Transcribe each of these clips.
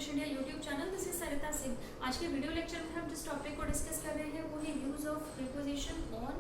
English India YouTube channel. This is Sarita Singh. आज के video lecture में हम जिस टॉपिक को डिस्कस कर रहे हैं वो है use of preposition on.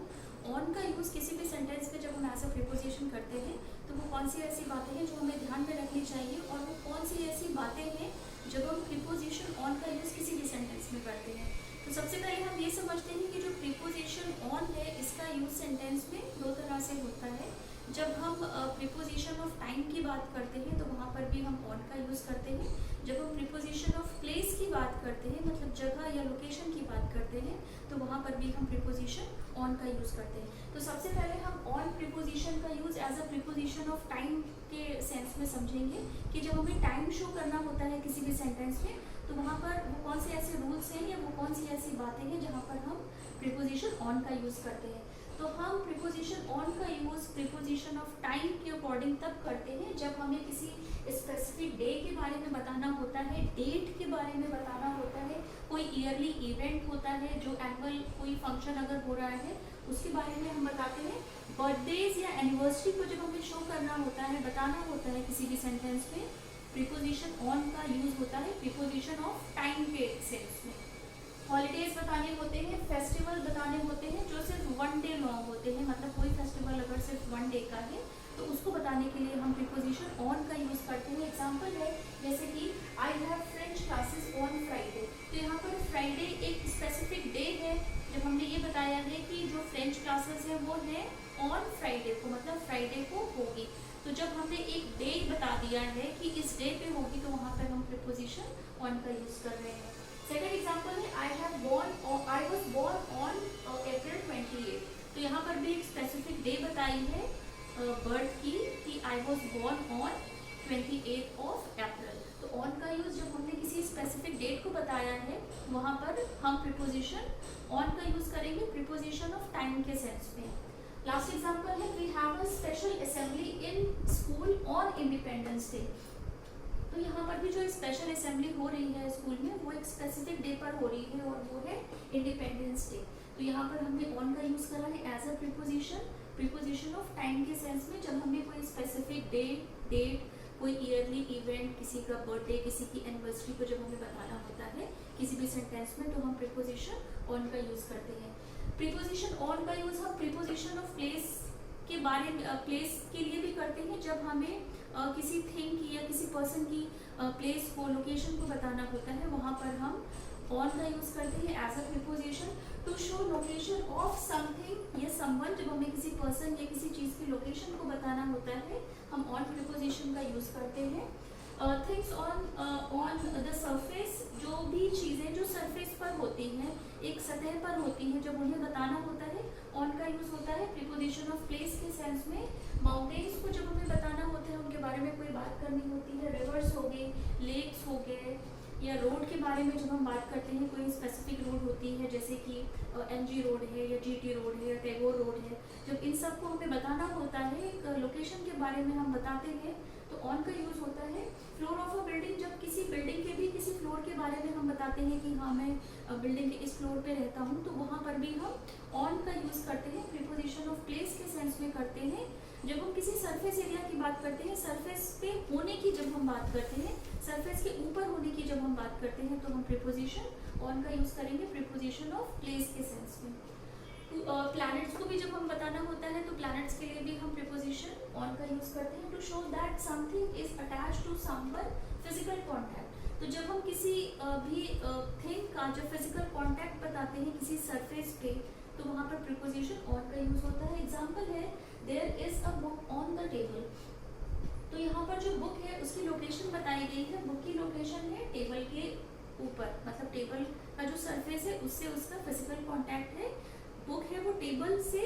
On का यूज किसी भी सेंटेंस में जब हम एज अ प्रीपोजिशन करते हैं तो वो कौन सी ऐसी बातें हैं जो हमें ध्यान में रखनी चाहिए और वो कौन सी ऐसी बातें हैं जब हम प्रीपोजिशन ऑन का यूज किसी भी सेंटेंस में करते हैं। तो सबसे पहले हम ये समझते हैं कि जो प्रीपोजिशन ऑन है इसका यूज सेंटेंस में दो तरह से होता है। जब हम प्रीपोजिशन ऑफ टाइम की बात करते हैं तो वहाँ पर भी हम ऑन का यूज़ करते हैं। जब हम प्रीपोजिशन ऑफ प्लेस की बात करते हैं मतलब जगह या लोकेशन की बात करते हैं तो वहाँ पर भी हम प्रीपोजिशन ऑन का यूज़ करते हैं। तो सबसे पहले हम ऑन प्रीपोजिशन का use as a preposition of time के सेंस में समझेंगे कि जब हमें टाइम शो करना होता है किसी भी सेंटेंस में तो वहाँ पर वो कौन से ऐसे रूल्स हैं या वो कौन सी ऐसी बातें हैं जहाँ पर हम प्रीपोजिशन ऑन का यूज़ करते हैं। तो हम प्रीपोजिशन ऑन का यूज़ प्रीपोजिशन ऑफ टाइम के अकॉर्डिंग तब करते हैं जब हमें किसी स्पेसिफिक डे के बारे में बताना होता है, डेट के बारे में बताना होता है, कोई ईयरली इवेंट होता है जो एनुअल कोई फंक्शन अगर हो रहा है उसके बारे में हम बताते हैं। बर्थडेज या एनिवर्सरी को जब हमें शो करना होता है, बताना होता है किसी भी सेंटेंस में, प्रीपोजिशन ऑन का यूज़ होता है प्रीपोजिशन ऑफ टाइम के सेंस में। हॉलीडेज बताने होते हैं, फेस्टिवल बताने होते हैं जो सिर्फ वन डे लॉन्ग होते हैं, मतलब कोई फेस्टिवल अगर सिर्फ वन डे का है तो उसको बताने के लिए हम प्रीपोजिशन ऑन का यूज़ करते हैं। एग्जांपल है जैसे कि I have French classes on Friday. तो यहाँ पर फ्राइडे एक स्पेसिफिक डे है जब हमने ये बताया है कि जो फ्रेंच क्लासेस है वो है ऑन फ्राइडे को, मतलब फ्राइडे को होगी। तो जब हमने एक डे बता दिया है कि इस डे पे होगी तो वहाँ पर हम प्रीपोजिशन ऑन का यूज़ कर रहे हैं। सेकेंड एग्जाम्पल है I was born on April 28। तो यहाँ पर भी एक स्पेसिफिक डे बताई है बर्थ की कि I was born on 28 of April. तो ऑन का यूज जब हमने किसी स्पेसिफिक डेट को बताया है वहाँ पर हम प्रीपोजिशन ऑन का यूज करेंगे प्रीपोजिशन ऑफ टाइम के सेंस में। लास्ट एग्जाम्पल है we have a special assembly in school on Independence Day. तो यहाँ पर भी जो स्पेशल असेंबली हो रही है स्कूल में वो एक स्पेसिफिक डे पर हो रही है और वो है इंडिपेंडेंस डे। तो यहाँ पर हमने ऑन का यूज़ करा है as a preposition of time के सेंस में। जब हमें कोई स्पेसिफिक डेट कोई ईयरली इवेंट, किसी का बर्थडे, किसी की एनिवर्सरी को जब हमें बताना होता है किसी भी सेंटेंस में तो हम प्रीपोजिशन ऑन का यूज़ करते हैं। प्रीपोजिशन ऑन का यूज़ हम प्रीपोजिशन ऑफ प्लेस के बारे में प्लेस के लिए भी करते हैं जब हमें किसी थिंग की या किसी पर्सन की प्लेस को, लोकेशन को बताना होता है वहाँ पर हम ऑन का यूज़ करते हैं as a preposition to show location of something या समवन। जब हमें किसी पर्सन या किसी चीज़ की लोकेशन को बताना होता है हम ऑन प्रीपोजिशन का यूज़ करते हैं। थिंग्स ऑन द सरफेस, जो भी चीज़ें जो सरफेस पर होती हैं, एक सतह पर होती हैं, जब उन्हें बताना होता है ऑन का यूज़ होता है प्रीपोजिशन ऑफ प्लेस के सेंस में। माउंटेन्स को जब हमें बताना होता है, उनके बारे में कोई बात करनी होती है, रिवर्स हो गए, लेक्स हो गए, या रोड के बारे में जब हम बात करते हैं कोई स्पेसिफिक रोड होती है जैसे कि एनजी रोड है या जीटी रोड है या टैगोर रोड है, जब इन सब को हमें बताना होता है एक लोकेशन के बारे में हम बताते हैं तो ऑन का यूज़ होता है। फ्लोर ऑफ अ बिल्डिंग, जब किसी बिल्डिंग के भी किसी फ्लोर के बारे में हम बताते हैं कि हाँ मैं बिल्डिंग के इस फ्लोर पे रहता हूँ तो वहाँ पर भी हम ऑन का यूज़ करते हैं प्रीपोजिशन ऑफ प्लेस के सेंस में करते हैं। जब हम किसी सरफेस एरिया की बात करते हैं, सरफेस पे होने की जब हम बात करते हैं, सरफेस के ऊपर होने की जब हम बात करते हैं तो हम प्रीपोजिशन ऑन का यूज़ करेंगे प्रीपोजिशन ऑफ प्लेस के सेंस में। प्लैनेट्स को भी जब हम बताना होता है तो प्लैनेट्स के लिए भी हम प्रीपोजिशन ऑन का यूज़ करते हैं to show that something is attached to someone physical contact. तो जब हम किसी भी थिंग का जब फिजिकल कॉन्टैक्ट बताते हैं किसी सरफेस पे तो वहाँ पर प्रीपोजिशन ऑन का यूज़ होता है। एग्जाम्पल है there is a book on the table. तो यहाँ पर जो बुक है उसकी लोकेशन बताई गई है, बुक की लोकेशन है टेबल के ऊपर, मतलब टेबल का जो सरफेस है उससे उसका फिजिकल कॉन्टैक्ट है, बुक है वो टेबल से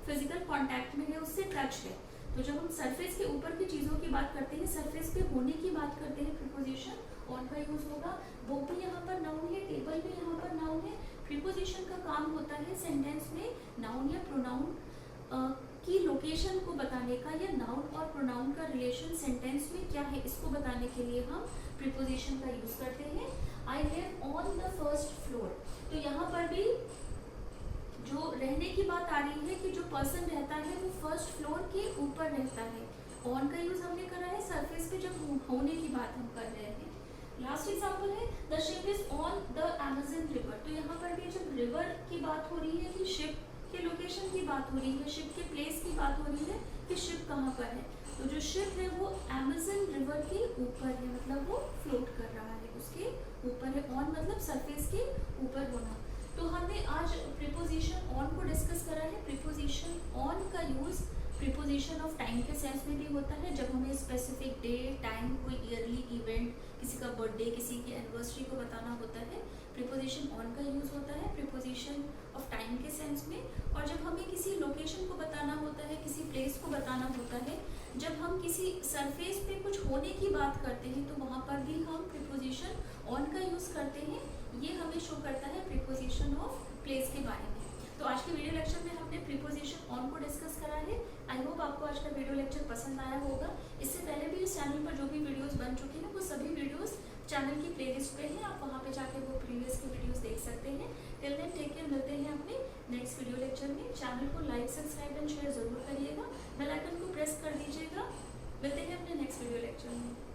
फिजिकल कॉन्टैक्ट में है, उससे टच है। तो जब हम सरफेस के ऊपर की चीज़ों की बात करते हैं, सरफेस पे होने की बात करते हैं, प्रीपोजिशन ऑन का यूज़ होगा। बुक भी यहाँ पर नाउन है, टेबल भी यहाँ पर नाउन है। प्रीपोजिशन का काम होता है सेंटेंस में नाउन या प्रोनाउन की लोकेशन को बताने का, या नाउन और प्रोनाउन का रिलेशन सेंटेंस में क्या है इसको बताने के लिए हम प्रीपोजिशन का यूज़ करते हैं। I live on the first floor. तो यहाँ पर भी जो रहने की बात आ रही है कि जो पर्सन रहता है वो फर्स्ट फ्लोर के ऊपर रहता है। ऑन का यूज़ हमने करा है सरफेस पे जब होने की बात हम कर रहे हैं। लास्ट एग्जाम्पल है the ship is on the Amazon river. तो यहाँ पर भी जब रिवर की बात हो रही है कि शिप के लोकेशन की बात हो रही है, शिप के प्लेस की बात हो रही है कि शिप कहाँ पर है, तो जो शिप है वो अमेजन रिवर के ऊपर है, मतलब वो फ्लोट कर रहा है, उसके ऊपर है। ऑन मतलब सरफेस के ऊपर होना। तो हमने आज प्रीपोजिशन ऑन को डिस्कस करा है। प्रीपोजिशन ऑन का यूज प्रीपोजिशन ऑफ टाइम के सेंस में भी होता है, जब हमें स्पेसिफिक डे टाइम, कोई ईयरली इवेंट, किसी का बर्थडे, किसी की एनिवर्सरी को बताना होता है, प्रीपोजिशन ऑन का यूज होता है प्रीपोजिशन ऑफ टाइम के सेंस में। और जब हमें किसी लोकेशन को बताना होता है, किसी प्लेस को बताना होता है, जब हम किसी सरफेस पे कुछ होने की बात करते हैं, तो वहाँ पर भी हम प्रीपोजिशन ऑन का यूज करते हैं। ये हमें शो करता है प्रीपोजिशन ऑफ प्लेस के बारे में। तो आज के वीडियो लेक्चर में हमने प्रीपोजिशन ऑन को डिस्कस करा है। आई होप आपको आज का वीडियो लेक्चर पसंद आया होगा। इससे पहले भी इस चैनल पर जो भी वीडियोस बन चुके हैं वो सभी वीडियोस चैनल की प्लेलिस्ट पे हैं, आप वहाँ पे जाके वो प्रीवियस के वीडियोस देख सकते हैं। टिल देन टेक केयर, मिलते हैं अपने नेक्स्ट वीडियो लेक्चर में। चैनल को लाइक, सब्सक्राइब एंड शेयर जरूर करिएगा, बेल आइकन को प्रेस कर दीजिएगा। मिलते हैं अपने नेक्स्ट वीडियो लेक्चर में।